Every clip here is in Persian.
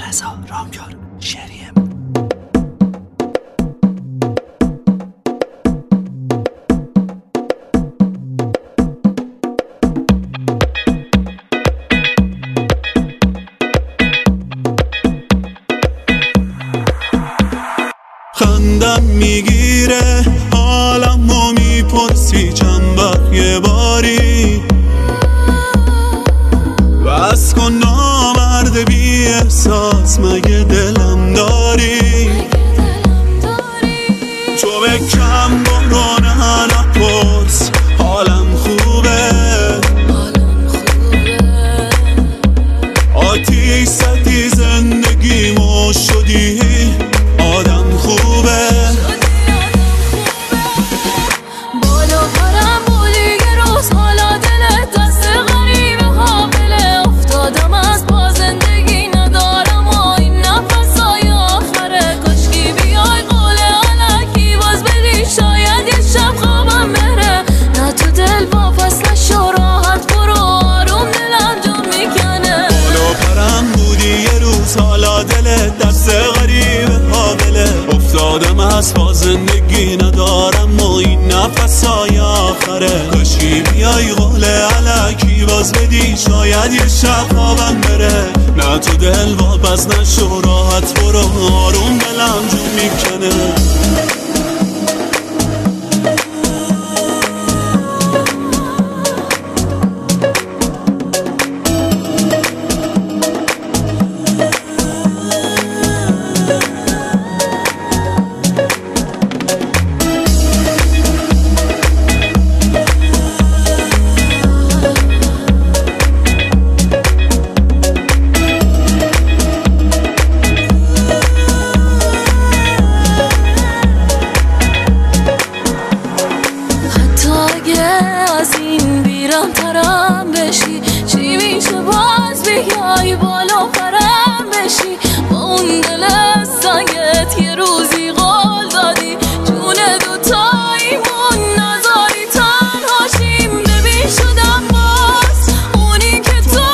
رضا رامجو شریم. خندم میگیره حالمو میپرسی چند وقت یه باری، بس کن نامرد بی احساس مگه دلم داری؟ تو به کم برو نه نپرس حالم خوبه، آتیش زدی زندگیمو شدی آدم خوبه. بالا پرم بودی یه روز حالا دلت دست غریبه حامله افتادم از پا زندگی ندارم و این نفسای آخره کاشکی بیای قوله علکی باز بدی شاید یه شب خوابم بره. نه تو دل واپس نشو راحت برو آروم دلم جون میکنه. بالا پرم بودی یه روز حالا دلت دست غریبه حامله افتادم از پا زندگی ندارم و این نفسای آخره کاشکی بیای قوله علکی باز بدی شاید یه شب خوابم بره. نه تو دل واپس نشو راحت برو آروم دلم جون میکنه. از این بیرم ترم بشی چی میشه باز بیای بالا پرم بشی با اون دل سنگت یه روزی قول دادی جون دوتاییمون نذاری تنهاشیم. ببین شدم باز اونی که تو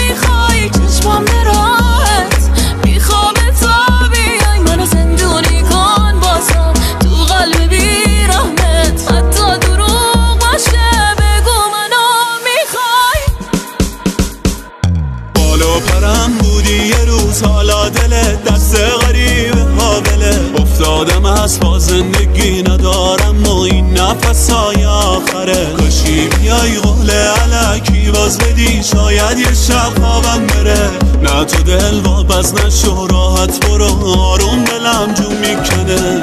میخوای چشمام براهت میخوام تا بیای منو زندونی کن بازم تو قلب بیرحمت حتی دروغ باشه بگو منو میخوای. بالا پرم بودی یه روز حالا دلت دست غریبه حامله افتادم از پا زندگی ندارم و این نفسای آخره کاشکی بیای قوله علکی باز بدی شاید یه شب خوابم بره. نه تو دل واپس نشو راحت برو آروم دلم جون میکنه.